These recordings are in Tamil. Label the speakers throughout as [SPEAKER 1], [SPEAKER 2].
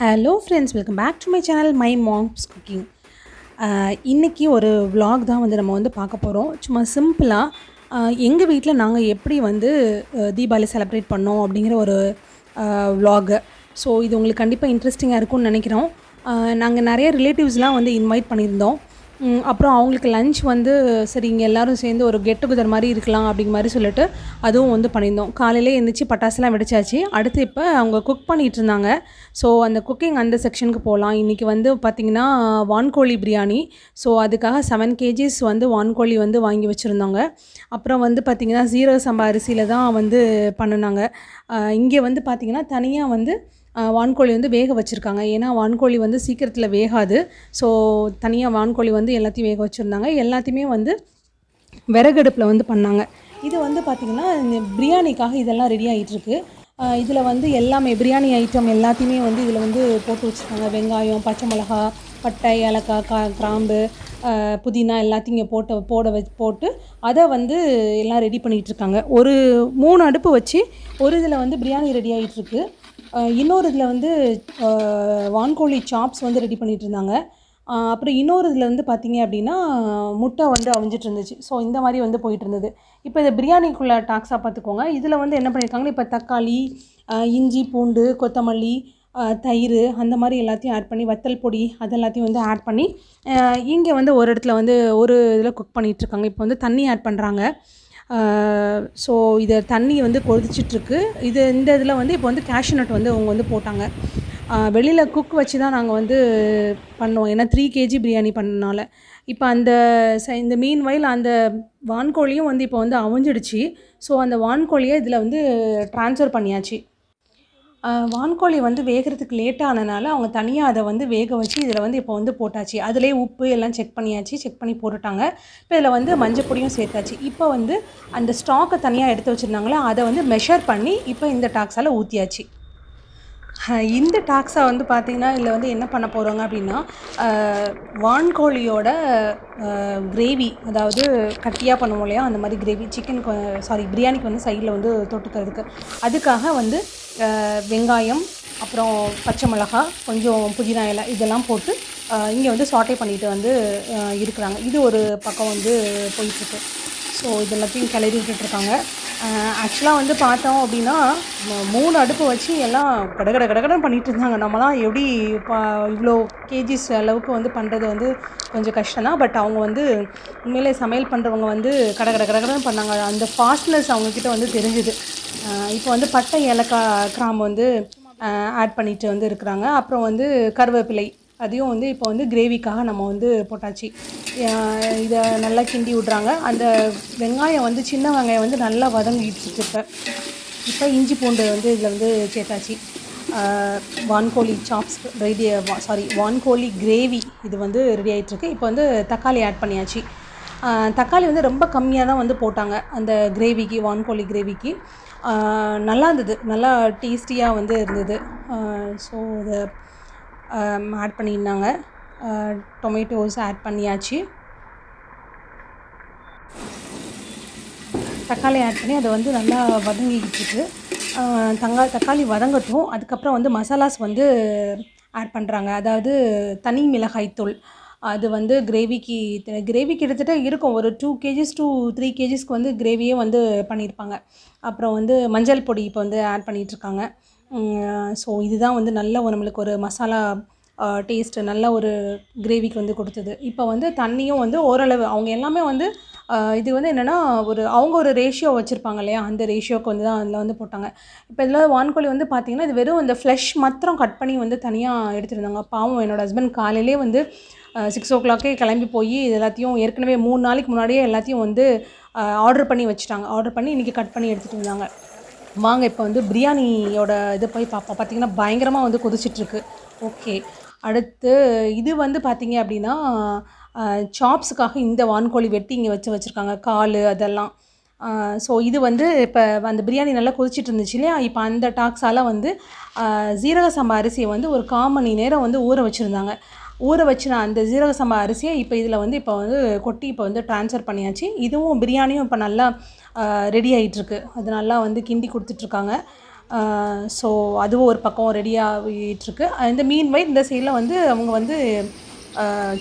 [SPEAKER 1] Hello friends, welcome back to my channel my mom's cooking. இன்றைக்கி ஒரு vlog தான் வந்து நம்ம வந்து பார்க்க போகிறோம். சும்மா சிம்பிளாக எங்கள் வீட்டில் நாங்கள் எப்படி வந்து தீபாவளி செலிப்ரேட் பண்ணோம் அப்படிங்கிற ஒரு vlog. ஸோ இது உங்களுக்கு கண்டிப்பாக இன்ட்ரெஸ்டிங்காக இருக்கும்னு நினைக்கிறோம். நாங்கள் நிறைய ரிலேட்டிவ்ஸ்லாம் வந்து இன்வைட் பண்ணியிருந்தோம். அப்புறம் அவங்களுக்கு லன்ச் வந்து சரி இங்கே எல்லோரும் சேர்ந்து ஒரு கெட் டுகெதர் மாதிரி இருக்கலாம் அப்படிங்கிற மாதிரி சொல்லிட்டு அதுவும் வந்து பண்ணியிருந்தோம். காலையிலே எழுந்திரிச்சி பட்டாசுலாம் வெடிச்சாச்சு. அடுத்து இப்போ அவங்க குக் பண்ணிகிட்டு இருந்தாங்க. ஸோ அந்த குக்கிங் அந்த செக்ஷனுக்கு போகலாம். இன்றைக்கி வந்து பார்த்திங்கன்னா வான்கோழி பிரியாணி. ஸோ அதுக்காக 7 kgs வந்து வான்கோழி வந்து வாங்கி வச்சுருந்தாங்க. அப்புறம் வந்து பார்த்திங்கன்னா சீரக சம்பா அரிசியில் தான் வந்து பண்ணினாங்க. இங்கே வந்து பார்த்திங்கன்னா தனியாக வந்து வான்கோழி வந்து வேக வச்சுருக்காங்க. ஏன்னா வான்கோழி வந்து சீக்கிரத்தில் வேகாது. ஸோ தனியாக வான்கோழி வந்து எல்லாத்தையும் வேக வச்சுருந்தாங்க. எல்லாத்தையுமே வந்து விறகடுப்பில் வந்து பண்ணாங்க. இது வந்து பார்த்திங்கன்னா பிரியாணிக்காக இதெல்லாம் ரெடி ஆகிட்டுருக்கு. இதில் வந்து எல்லாமே பிரியாணி ஐட்டம் எல்லாத்தையுமே வந்து இதில் வந்து போட்டு வச்சுருக்காங்க. வெங்காயம், பச்சை மிளகா, பட்டை, ஏலக்காய், கிராம்பு, புதினா எல்லாத்தையும் இங்கே போட்டு அதை வந்து எல்லாம் ரெடி பண்ணிகிட்ருக்காங்க. ஒரு 3 அடுப்பு வச்சு ஒரு இதில் வந்து பிரியாணி ரெடி ஆகிட்டுருக்கு. இன்னொரு இதில் வந்து வான்கோழி சாப்ஸ் வந்து ரெடி பண்ணிகிட்டு இருந்தாங்க. அப்புறம் இன்னொரு இதில் வந்து பார்த்திங்க அப்படின்னா முட்டை வந்து அவிஞ்சிட்டு இருந்துச்சு. ஸோ இந்த மாதிரி வந்து போயிட்டு இருந்தது. இப்போ இந்த பிரியாணிக்குள்ளே டாக்ஸாக பார்த்துக்கோங்க. இதில் வந்து என்ன பண்ணியிருக்காங்கன்னா இப்போ தக்காளி, இஞ்சி, பூண்டு, கொத்தமல்லி, தயிர் அந்த மாதிரி எல்லாத்தையும் ஆட் பண்ணி வத்தல் பொடி அது எல்லாத்தையும் வந்து ஆட் பண்ணி இங்கே வந்து ஒரு இடத்துல வந்து ஒரு இதில் குக் பண்ணிகிட்ருக்காங்க. இப்போ வந்து தண்ணி ஆட் பண்ணுறாங்க. ஸோ இதை தண்ணி வந்து கொதிச்சிட்ருக்கு. இந்த இதில் வந்து இப்போ வந்து கேஷ்யூ நட் வந்து அவங்க வந்து போட்டாங்க. வெளியில் குக் வச்சு தான் நாங்கள் வந்து பண்ணோம். ஏன்னா 3 kg பிரியாணி பண்ணனால. இப்போ இந்த மீன் வயல் அந்த வான்கோழியும் வந்து இப்போ வந்து அவிஞ்சிடுச்சு. ஸோ அந்த வான்கோழியை இதில் வந்து ட்ரான்ஸ்ஃபர் பண்ணியாச்சு. வான்கோழி வந்து வேகிறதுக்கு லேட்டானனால அவங்க தனியாக அதை வந்து வேக வச்சு இதில் வந்து இப்போ வந்து போட்டாச்சு. அதிலே உப்பு எல்லாம் செக் பண்ணியாச்சு. செக் பண்ணி போட்டுட்டாங்க. இப்போ இதில் வந்து மஞ்சள் பொடியும் சேர்த்தாச்சு. இப்போ வந்து அந்த ஸ்டாக்கை தனியாக எடுத்து வச்சுருந்தாங்களே அதை வந்து மெஷர் பண்ணி இப்போ இந்த டாக்ஸால் ஊற்றியாச்சு. இந்த டாக்ஸை வந்து பார்த்திங்கன்னா இதில் வந்து என்ன பண்ண போகிறாங்க அப்படின்னா வான்கோழியோட கிரேவி, அதாவது கட்டியாக பண்ணுவோம் இல்லையா, அந்த மாதிரி கிரேவி பிரியாணிக்கு வந்து சைடில் வந்து தொட்டுக்கிறதுக்கு அதுக்காக வந்து வெங்காயம், அப்புறம் பச்சை மிளகா, கொஞ்சம் புதினா இலை இதெல்லாம் போட்டு இங்கே வந்து சாட்டே பண்ணிட்டு வந்து இருக்கிறாங்க. இது ஒரு பக்கம் வந்து போயிட்டுருக்கு. ஸோ இது எல்லாத்தையும் கிளறி விட்டுட்ருக்காங்க. ஆக்சுவலாக வந்து பார்த்தோம் அப்படின்னா 3 அடுப்பு வச்சு எல்லாம் கடகடன்னு பண்ணிகிட்டு இருந்தாங்க. நம்மலாம் எப்படி இவ்வளோ கேஜிஸ் அளவுக்கு வந்து பண்ணுறது வந்து கொஞ்சம் கஷ்டம் தான். பட் அவங்க வந்து உண்மையிலே சமையல் பண்ணுறவங்க வந்து கடகடன்னு பண்ணாங்க. அந்த ஃபாஸ்ட்னஸ் அவங்கக்கிட்ட வந்து தெரிஞ்சுது. இப்போ வந்து பட்டை, ஏலக்காய், கிராம்பு வந்து ஆட் பண்ணிட்டு வந்து இருக்கிறாங்க. அப்புறம் வந்து கருவேப்பிலை அதையும் வந்து இப்போ வந்து கிரேவிக்காக நம்ம வந்து போட்டாச்சு. இதை நல்லா கிண்டி விட்றாங்க. அந்த வெங்காயம் வந்து சின்ன வெங்காயம் வந்து நல்லா வதங்கிட்டு இப்போ இஞ்சி பூண்டு வந்து இதில் வந்து சேர்த்தாச்சு. வான்கோழி சாப்ஸ் வான்கோழி கிரேவி இது வந்து ரெடி ஆகிட்டுருக்கு. இப்போ வந்து தக்காளி ஆட் பண்ணியாச்சு. தக்காளி வந்து ரொம்ப கம்மியாக தான் வந்து போட்டாங்க அந்த கிரேவிக்கு, வான்கோழி கிரேவிக்கு. நல்லா இருந்தது, நல்லா டேஸ்டியாக வந்து இருந்தது. ஸோ இதை ஆட் பண்ணியிருந்தாங்க. டொமேட்டோஸ் ஆட் பண்ணியாச்சு. தக்காளி ஆட் பண்ணி அதை வந்து நல்லா வதங்கிக்கிட்டு தக்காளி வதங்கட்டும். அதுக்கப்புறம் வந்து மசாலாஸ் வந்து ஆட் பண்ணுறாங்க. அதாவது தனி மிளகாய்த்தூள் அது வந்து கிரேவிக்கு கிட்டத்தட்ட இருக்கும். ஒரு 2 kgs to 3 kgsக்கு வந்து கிரேவியே வந்து பண்ணியிருப்பாங்க. அப்புறம் வந்து மஞ்சள் பொடி இப்போ வந்து ஆட் பண்ணிகிட்ருக்காங்க. ஸோ இதுதான் வந்து நல்ல நம்மளுக்கு ஒரு மசாலா டேஸ்ட்டு நல்ல ஒரு கிரேவிக்கு வந்து கொடுத்தது. இப்போ வந்து தண்ணியும் வந்து ஓரளவு அவங்க எல்லாமே வந்து இது வந்து என்னென்னா அவங்க ஒரு ரேஷியோ வச்சுருப்பாங்க இல்லையா, அந்த ரேஷியோக்கு வந்து தான் அதில் வந்து போட்டாங்க. இப்போ இதில் வான்கோழி வந்து பார்த்திங்கன்னா இது வெறும் இந்த ஃப்ளஷ் மாத்திரம் கட் பண்ணி வந்து தனியாக எடுத்துருந்தாங்க. பாவம் என்னோடய ஹஸ்பண்ட் காலையிலே வந்து 6 o'clock கிளம்பி போய் இது எல்லாத்தையும் ஏற்கனவே 3 நாளைக்கு முன்னாடியே எல்லாத்தையும் வந்து ஆர்டர் பண்ணி வச்சுட்டாங்க. ஆர்டர் பண்ணி இன்றைக்கி கட் பண்ணி எடுத்துகிட்டு இருந்தாங்க. வாங்க இப்போ வந்து பிரியாணியோட இது போய் பார்ப்போம். பார்த்திங்கன்னா பயங்கரமாக வந்து கொதிச்சிட்ருக்கு. ஓகே, அடுத்து இது வந்து பார்த்திங்க அப்படின்னா சாப்ஸுக்காக இந்த வான்கோழி வெட்டி இங்கே வச்சுருக்காங்க, கால் அதெல்லாம். ஸோ இது வந்து இப்போ அந்த பிரியாணி நல்லா கொதிச்சிட்டு இருந்துச்சு இல்லையா, இப்போ அந்த டாக்ஸால் வந்து சீரக சம்பா அரிசியை வந்து ஒரு 1/4 மணி நேரம் வந்து ஊற வச்சுருந்தாங்க. ஊற வச்சுன அந்த சீரக சம்பா அரிசியை இப்போ இதில் வந்து இப்போ வந்து கொட்டி இப்போ வந்து ட்ரான்ஸ்ஃபர் பண்ணியாச்சு. இதுவும் பிரியாணியும் இப்போ நல்லா ரெடி ஆகிட்டுருக்கு. அது நல்லா வந்து கிண்டி கொடுத்துட்ருக்காங்க. ஸோ அதுவும் ஒரு பக்கம் ரெடி ஆகிட்டுருக்கு. இந்த மீன்வைல் இந்த சைடில் வந்து அவங்க வந்து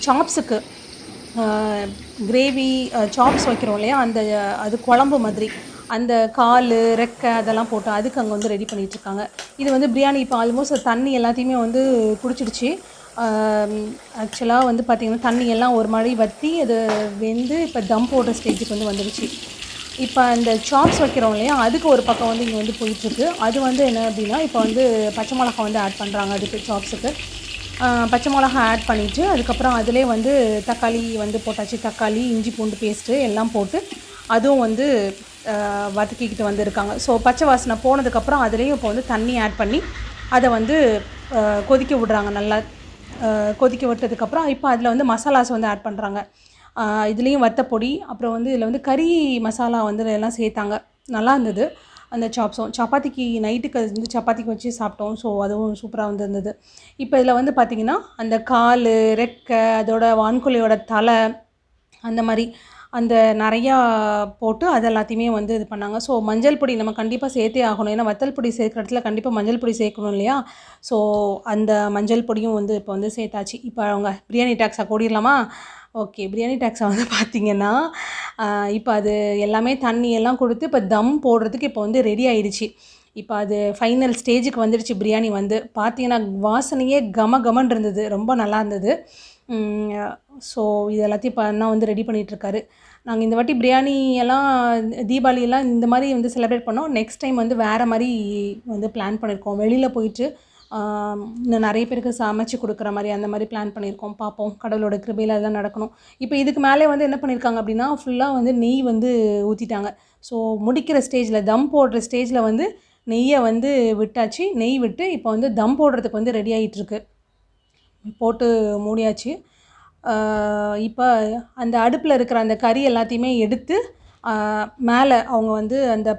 [SPEAKER 1] சாப்ஸுக்கு கிரேவி சாப்ஸ் வைக்கிறோம் இல்லையா, அந்த அது குழம்பு மாதிரி அந்த கால் ரெக்கை அதெல்லாம் போட்டு அதுக்கு அங்கே வந்து ரெடி பண்ணிகிட்ருக்காங்க. இது வந்து பிரியாணி இப்போ ஆல்மோஸ்ட் தண்ணி எல்லாத்தையுமே வந்து குடிச்சிடுச்சு. ஆக்சுவலாக வந்து பார்த்திங்கன்னா தண்ணி எல்லாம் ஒரு மழை வற்றி அது வெந்து இப்போ தம் போடுற ஸ்டேஜுக்கு வந்து வந்துடுச்சு. இப்போ அந்த சாப்ஸ் வைக்கிறோம் இல்லையா, அதுக்கு ஒரு பக்கம் வந்து இங்கே வந்து போயிட்டுருக்கு. அது வந்து என்ன அப்படின்னா, இப்போ வந்து பச்சை மிளகா வந்து ஆட் பண்ணுறாங்க அதுக்கு சாப்ஸுக்கு. பச்சை மிளகா ஆட் பண்ணிவிட்டு அதுக்கப்புறம் அதிலே வந்து தக்காளி வந்து போட்டாச்சு. தக்காளி, இஞ்சி பூண்டு பேஸ்ட்டு எல்லாம் போட்டு அதுவும் வந்து வதக்கிக்கிட்டு வந்துருக்காங்க. ஸோ பச்சை வாசனை போனதுக்கப்புறம் அதுலேயும் இப்போ வந்து தண்ணி ஆட் பண்ணி அதை வந்து கொதிக்க விடுறாங்க. நல்லா கொதிக்க விட்டதுக்கப்புறம் இப்போ அதில் வந்து மசாலாஸ் வந்து ஆட் பண்ணுறாங்க. இதுலேயும் வத்தப்பொடி, அப்புறம் வந்து இதில் வந்து கறி மசாலா வந்து எல்லாம் சேர்த்தாங்க. நல்லா இருந்தது அந்த சாப்ஸும். சப்பாத்திக்கு நைட்டுக்கு அது வந்து சப்பாத்திக்கு வச்சு சாப்பிட்டோம். ஸோ அதுவும் சூப்பராக வந்துருந்தது. இப்போ இதில் வந்து பார்த்திங்கன்னா அந்த கால், ரெக்கை, அதோட வான்கோழியோட தலை அந்த மாதிரி அந்த நிறையா போட்டு அது எல்லாத்தையுமே வந்து இது பண்ணாங்க. ஸோ மஞ்சள் பொடி நம்ம கண்டிப்பாக சேர்த்தே ஆகணும். ஏன்னா வத்தல் பொடி சேர்க்குற இடத்துல கண்டிப்பாக மஞ்சள் பொடி சேர்க்கணும் இல்லையா? ஸோ அந்த மஞ்சள் பொடியும் வந்து இப்போ வந்து சேர்த்தாச்சு. இப்போ அவங்க பிரியாணி டாக்ஸை கூடிடலாமா? ஓகே, பிரியாணி டாக்ஸை வந்து பார்த்திங்கன்னா இப்போ அது எல்லாமே தண்ணி எல்லாம் கொடுத்து இப்போ தம் போடுறதுக்கு இப்போ வந்து ரெடி ஆயிடுச்சு. இப்போ அது ஃபைனல் ஸ்டேஜுக்கு வந்துடுச்சு. பிரியாணி வந்து பார்த்திங்கன்னா வாசனையே கம கமன்னு இருந்தது. ரொம்ப நல்லா இருந்தது. ஸோ இது எல்லாத்தையும் இப்போ அண்ணா வந்து ரெடி பண்ணிகிட்ருக்காரு. நாங்கள் இந்த வாட்டி பிரியாணி எல்லாம் தீபாவளியெல்லாம் இந்த மாதிரி வந்து செலிப்ரேட் பண்ணோம். நெக்ஸ்ட் டைம் வந்து வேறு மாதிரி வந்து பிளான் பண்ணியிருக்கோம். வெளியில் போயிட்டு இன்னும் நிறைய பேருக்கு சமைச்சு கொடுக்குற மாதிரி அந்த மாதிரி பிளான் பண்ணியிருக்கோம். பார்ப்போம், கடவுளோட கிருபையில் அதெல்லாம் நடக்கணும். இப்போ இதுக்கு மேலே வந்து என்ன பண்ணியிருக்காங்க அப்படின்னா, ஃபுல்லாக வந்து நெய் வந்து ஊற்றிட்டாங்க. ஸோ முடிக்கிற ஸ்டேஜில், தம் போடுற ஸ்டேஜில் வந்து நெய்யை வந்து விட்டாச்சு. நெய் விட்டு இப்போ வந்து தம் போடுறதுக்கு வந்து ரெடி ஆகிட்டுருக்கு. போட்டு மூடியாச்சு. இப்போ அந்த அடுப்பில் இருக்கிற அந்த கறி எல்லாத்தையுமே எடுத்து மேலே அவங்க வந்து அந்த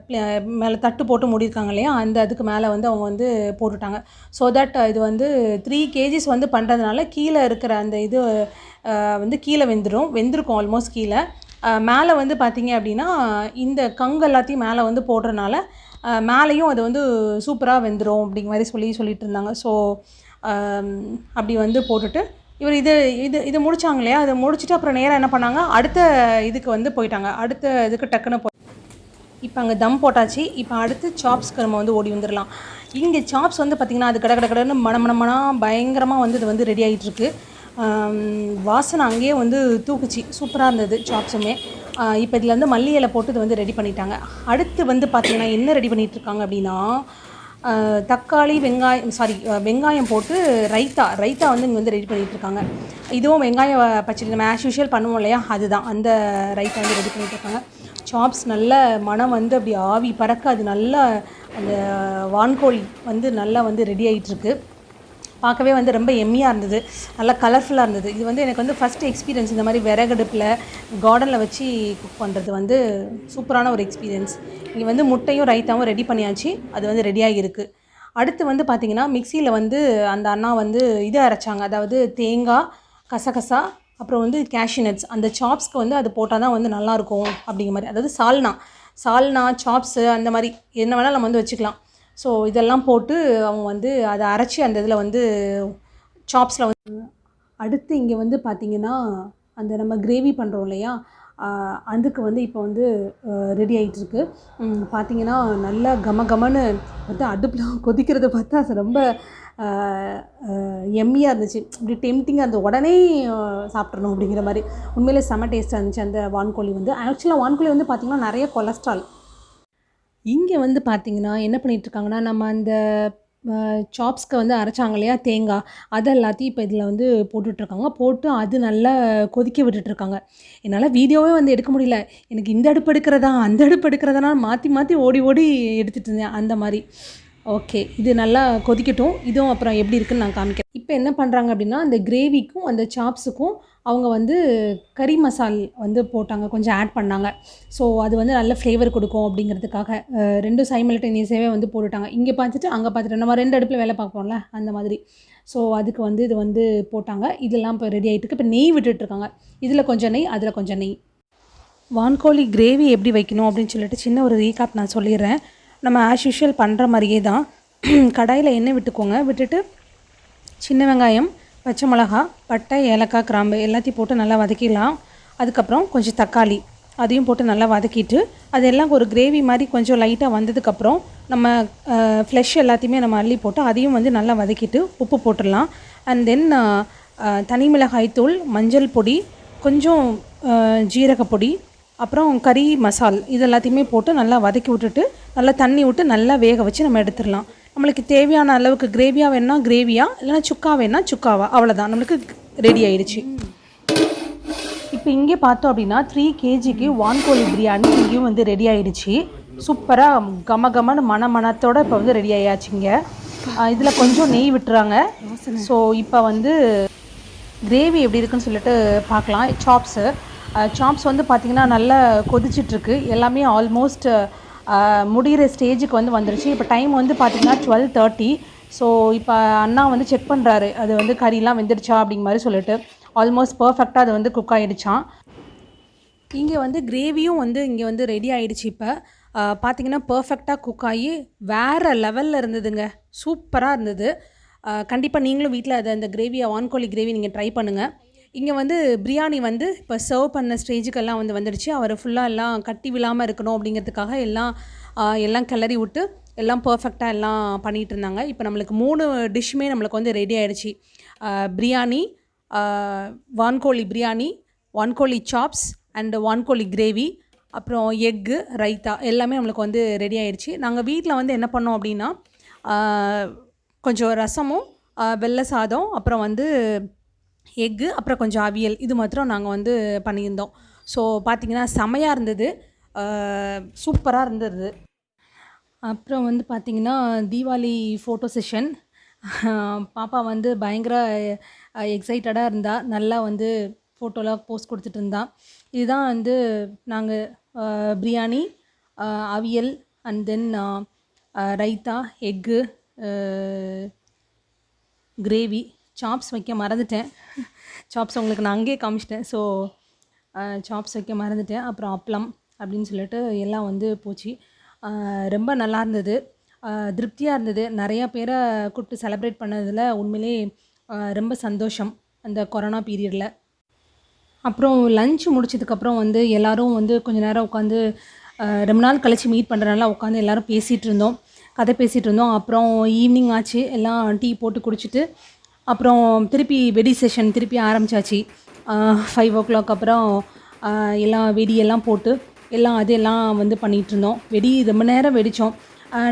[SPEAKER 1] மேலே தட்டு போட்டு மூடியிருக்காங்க இல்லையா, அந்த அதுக்கு மேலே வந்து அவங்க வந்து போட்டுட்டாங்க. ஸோ தட் இது வந்து 3 kgs வந்து பண்ணுறதுனால கீழே இருக்கிற அந்த இது வந்து கீழே வெந்திருக்கும் ஆல்மோஸ்ட் கீழே. மேலே வந்து பார்த்திங்க அப்படின்னா இந்த கங்கு எல்லாத்தையும் மேலே வந்து போடுறதுனால மேலேயும் அது வந்து சூப்பராக வெந்துடும் அப்படிங்கிற மாதிரி சொல்லிட்டு இருந்தாங்க. ஸோ அப்படி வந்து போட்டுட்டு இவர் இது முடித்தாங்க இல்லையா, அதை முடிச்சுட்டு அப்புறம் நேராக என்ன பண்ணாங்க, அடுத்த இதுக்கு வந்து போயிட்டாங்க. அடுத்த இதுக்கு டக்குன்னு இப்போ அங்கே தம் போட்டாச்சு. இப்போ அடுத்து சாப்ஸ்க்கு நம்ம வந்து ஓடி வந்துடலாம். இங்கே சாப்ஸ் வந்து பார்த்திங்கன்னா அது கடன்னு மணமணமனா பயங்கரமாக வந்து இது வந்து ரெடி ஆகிட்டுருக்கு. வாசனை அங்கேயே வந்து தூக்குச்சு. சூப்பராக இருந்தது சாப்ஸுமே. இப்போ இதில் வந்து மல்லி இலை போட்டு இது வந்து ரெடி பண்ணிட்டாங்க. அடுத்து வந்து பார்த்திங்கன்னா என்ன ரெடி பண்ணிகிட்ருக்காங்க அப்படின்னா, தக்காளி வெங்காயம் போட்டு ரைத்தா வந்து இங்கே வந்து ரெடி பண்ணிகிட்ருக்காங்க. இதுவும் வெங்காய பச்சடி நம்ம ஆஸ் யூஷுவல் பண்ணுவோம் இல்லையா, அதுதான். அந்த ரைத்தா வந்து ரெடி பண்ணிகிட்ருக்காங்க. சாப்ஸ் நல்ல மனம் வந்து அப்படி ஆவி பறக்க அது நல்லா அந்த வான்கோழி வந்து நல்லா வந்து ரெடி ஆகிட்டுருக்கு. பார்க்கவே வந்து ரொம்ப எம்மியாக இருந்தது, நல்லா கலர்ஃபுல்லாக இருந்தது. இது வந்து எனக்கு வந்து ஃபஸ்ட்டு எக்ஸ்பீரியன்ஸ் இந்த மாதிரி விறகடுப்பில் கார்டனில் வச்சு குக் பண்ணுறது வந்து சூப்பரான ஒரு எக்ஸ்பீரியன்ஸ். இங்கே வந்து முட்டையும் ரைத்தாவும் ரெடி பண்ணியாச்சு. அது வந்து ரெடியாகி இருக்குது. அடுத்து வந்து பார்த்திங்கன்னா மிக்சியில் வந்து அந்த அண்ணா வந்து இது அரைச்சாங்க. அதாவது தேங்காய், கசகசா, அப்புறம் வந்து கேஷ்யூ நட்ஸ். அந்த சாப்ஸ்க்கு வந்து அது போட்டால் தான் வந்து நல்லாயிருக்கும் அப்படிங்கிற மாதிரி. அதாவது சால்னா சாப்ஸு அந்த மாதிரி என்ன வேணால் நம்ம வந்து வச்சுக்கலாம். ஸோ இதெல்லாம் போட்டு அவங்க வந்து அதை அரைச்சி அந்த இதில் வந்து சாப்ஸில் வந்து அடுத்து இங்கே வந்து பார்த்திங்கன்னா அந்த நம்ம கிரேவி பண்ணுறோம் இல்லையா, அதுக்கு வந்து இப்போ வந்து ரெடி ஆகிட்டுருக்கு. பார்த்திங்கன்னா நல்லா கமன்னு வந்து அடுப்பில் கொதிக்கிறத பார்த்தா அது ரொம்ப எம்மியாக இருந்துச்சு. இப்படி டெம்டிங்காக இருந்தது, உடனே சாப்பிட்றணும் அப்படிங்கிற மாதிரி. உண்மையிலே செம்ம டேஸ்ட்டாக இருந்துச்சு அந்த வான்கோழி வந்து. ஆக்சுவலாக வான்கோழி வந்து பார்த்திங்கன்னா நிறைய கொலஸ்ட்ரால். இங்கே வந்து பார்த்திங்கன்னா என்ன பண்ணிகிட்ருக்காங்கன்னா, நம்ம அந்த சாப்ஸ்க்கு வந்து அரைச்சாங்க இல்லையா தேங்காய், அது எல்லாத்தையும் இப்போ இதில் வந்து போட்டுட்ருக்காங்க. போட்டு அது நல்லா கொதிக்க விட்டுட்ருக்காங்க. என்னால் வீடியோவே வந்து எடுக்க முடியல. எனக்கு இந்த அடுப்பு எடுக்கிறதா அந்த அடுப்பு எடுக்கிறதுனா மாற்றி ஓடி எடுத்துகிட்டு இருந்தேன் அந்த மாதிரி. ஓகே, இது நல்லா கொதிக்கட்டும். இதுவும் அப்புறம் எப்படி இருக்குன்னு நான் காமிக்கிறேன். இப்போ என்ன பண்ணுறாங்க அப்படின்னா, அந்த கிரேவிக்கும் அந்த சாப்ஸுக்கும் அவங்க வந்து கறி மசால் வந்து போட்டாங்க, கொஞ்சம் ஆட் பண்ணாங்க. ஸோ அது வந்து நல்ல ஃப்ளேவர் கொடுக்கும் அப்படிங்கிறதுக்காக ரெண்டும் சைமல்டேனியஸாகவே வந்து போட்டுட்டாங்க. இங்கே பார்த்துட்டு அங்கே பார்த்துட்டு நம்ம 2 அடுப்பில் வேலை பார்ப்போம்ல அந்த மாதிரி. ஸோ அதுக்கு வந்து இது வந்து போட்டாங்க. இதெல்லாம் இப்போ ரெடி ஆகிட்டு இப்போ நெய் விட்டுட்ருக்காங்க. இதில் கொஞ்சம் நெய், அதில் கொஞ்சம் நெய். வான்கோழி கிரேவி எப்படி வைக்கணும் அப்படின்னு சொல்லிட்டு சின்ன ஒரு ரீகாப் நான் சொல்லிடுறேன். நம்ம ஆஸ் யூஷுவல் பண்ணுற மாதிரியே தான் கடாயில் எண்ணெய் விட்டுக்கோங்க. விட்டுட்டு சின்ன வெங்காயம், பச்சை மிளகா, பட்டை, ஏலக்காய், கிராம்பு எல்லாத்தையும் போட்டு நல்லா வதக்கிடலாம். அதுக்கப்புறம் கொஞ்சம் தக்காளி அதையும் போட்டு நல்லா வதக்கிட்டு அதெல்லாம் ஒரு கிரேவி மாதிரி கொஞ்சம் லைட்டாக வந்ததுக்கப்புறம் நம்ம ஃப்ளெஷ் எல்லாத்தையுமே நம்ம அள்ளி போட்டு அதையும் வந்து நல்லா வதக்கிட்டு உப்பு போட்டுடலாம். அண்ட் தென் தனி மிளகாய் தூள், மஞ்சள் பொடி, கொஞ்சம் ஜீரகப்பொடி, அப்புறம் கறி மசால் இது எல்லாத்தையுமே போட்டு நல்லா வதக்கி விட்டுட்டு நல்லா தண்ணி விட்டு நல்லா வேக வச்சு நம்ம எடுத்துடலாம். நம்மளுக்கு தேவையான அளவுக்கு கிரேவியாக வேணுன்னா கிரேவியாக, இல்லைனா சுக்கா வேணுன்னா சுக்காவா, அவ்வளோதான் நம்மளுக்கு ரெடி ஆயிடுச்சு. இப்போ இங்கே பார்த்தோம் அப்படின்னா 3 kgக்கு வான்கோழி பிரியாணி இங்கேயும் வந்து ரெடி ஆகிடுச்சு. சூப்பராக கமகமன்னு மணத்தோடு இப்போ வந்து ரெடி ஆகியாச்சுங்க. இதில் கொஞ்சம் நெய் விட்டுறாங்க. ஸோ இப்போ வந்து கிரேவி எப்படி இருக்குன்னு சொல்லிட்டு பார்க்கலாம். சாப்ஸ் வந்து பார்த்திங்கன்னா நல்லா கொதிச்சிட்ருக்கு. எல்லாமே ஆல்மோஸ்ட் முடிகிற ஸ்டேஜுக்கு வந்து வந்துருச்சு. இப்போ டைம் வந்து பார்த்திங்கன்னா 12:30. ஸோ இப்போ அண்ணா வந்து செக் பண்ணுறாரு அது வந்து கறிலாம் வெந்துடுச்சா அப்படிங்கிற மாதிரி சொல்லிட்டு. ஆல்மோஸ்ட் பர்ஃபெக்டாக அது வந்து குக் ஆகிடுச்சான். இங்கே வந்து கிரேவியும் வந்து இங்கே வந்து ரெடி ஆகிடுச்சு. இப்போ பார்த்திங்கன்னா பர்ஃபெக்டாக குக் ஆகி வேறு லெவலில் இருந்ததுங்க. சூப்பராக இருந்தது. கண்டிப்பாக நீங்களும் வீட்டில் அதை அந்த கிரேவியை வான்கோழி கிரேவி நீங்கள் ட்ரை பண்ணுங்கள். இங்கே வந்து பிரியாணி வந்து இப்போ சர்வ் பண்ண ஸ்டேஜுக்கெல்லாம் வந்து வந்துடுச்சு. அவர் ஃபுல்லாக எல்லாம் கட்டி விழாமல் இருக்கணும் அப்படிங்கிறதுக்காக எல்லாம் கிளறி விட்டு எல்லாம் பர்ஃபெக்டாக எல்லாம் பண்ணிகிட்டு இருந்தாங்க. இப்போ நம்மளுக்கு 3 டிஷ்ஷுமே நம்மளுக்கு வந்து ரெடி ஆகிடுச்சு. பிரியாணி, வான்கோழி பிரியாணி, வான்கோழி சாப்ஸ் அண்டு வான்கோழி கிரேவி, அப்புறம் எக்கு, ரைத்தா எல்லாமே நம்மளுக்கு வந்து ரெடி ஆகிடுச்சு. நாங்கள் வீட்டில் வந்து என்ன பண்ணோம் அப்படின்னா கொஞ்சம் ரசமும், வெள்ளை சாதம், அப்புறம் வந்து எக்கு, அப்புறம் கொஞ்சம் அவியல் இது மாத்திரம் நாங்கள் வந்து பண்ணியிருந்தோம். ஸோ பார்த்திங்கன்னா செமையாக இருந்தது, சூப்பராக இருந்தது. அப்புறம் வந்து பார்த்திங்கன்னா தீபாவளி ஃபோட்டோ செஷன். பாப்பா வந்து பயங்கர எக்ஸைட்டடாக இருந்தா. நல்லா வந்து ஃபோட்டோலாம் போஸ்ட் கொடுத்துட்டு இருந்தா. இதுதான் வந்து நாங்கள் biryani, aviyal and then raita, egg, gravy, chops வைக்க மறந்துட்டேன். சாப்ஸ் உங்களுக்கு நான் அங்கேயே காமிச்சிட்டேன். ஸோ சாப்ஸ் வைக்க மறந்துட்டேன். அப்புறம் அப்பளம் அப்படின்னு சொல்லிட்டு எல்லாம் வந்து போச்சு. ரொம்ப நல்லா இருந்தது, திருப்தியாக இருந்தது. நிறையா பேரை கூப்பிட்டு செலிப்ரேட் பண்ணதில் உண்மையிலே ரொம்ப சந்தோஷம் அந்த கொரோனா பீரியடில். அப்புறம் லன்ச் முடிச்சதுக்கப்புறம் வந்து எல்லோரும் வந்து கொஞ்சம் நேரம் உட்காந்து ரொம்ப நாள் கழித்து மீட் பண்ணுறதுனால உட்காந்து எல்லோரும் பேசிகிட்டு இருந்தோம், கதை பேசிகிட்டு இருந்தோம். அப்புறம் ஈவினிங் ஆச்சு, எல்லாம் டீ போட்டு குடிச்சிட்டு அப்புறம் திருப்பி வெடி செஷன் திருப்பி ஆரம்பித்தாச்சு. 5 o'clock அப்புறம் எல்லாம் வெடியெல்லாம் போட்டு அதெல்லாம் வந்து பண்ணிகிட்ருந்தோம். வெடி ரொம்ப நேரம் வெடித்தோம்.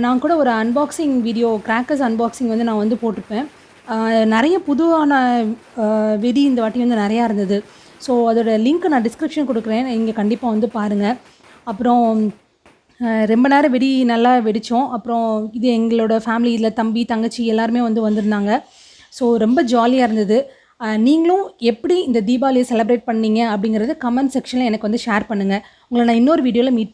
[SPEAKER 1] நான் கூட ஒரு அன்பாக்சிங் வீடியோ, கிராக்கர்ஸ் அன்பாக்சிங் வந்து நான் வந்து போட்டிருப்பேன். நிறைய புதுவான வெடி இந்த வாட்டி வந்து நிறையா இருந்தது. ஸோ அதோட லிங்க் நான் டிஸ்கிரிப்ஷன் கொடுக்குறேன், இங்கே கண்டிப்பாக வந்து பாருங்கள். அப்புறம் ரொம்ப நேரம் வெடி நல்லா வெடித்தோம். அப்புறம் இது எங்களோட ஃபேமிலியில் தம்பி, தங்கச்சி எல்லாருமே வந்து வந்திருந்தாங்க. ஸோ ரொம்ப ஜாலியாக இருந்தது. நீங்களும் எப்படி இந்த தீபாவளியை செலிப்ரேட் பண்ணீங்க அப்படிங்கிறது கமெண்ட் செக்ஷனில் எனக்கு வந்து ஷேர் பண்ணுங்கள். உங்களை நான் இன்னொரு வீடியோவில் மீட்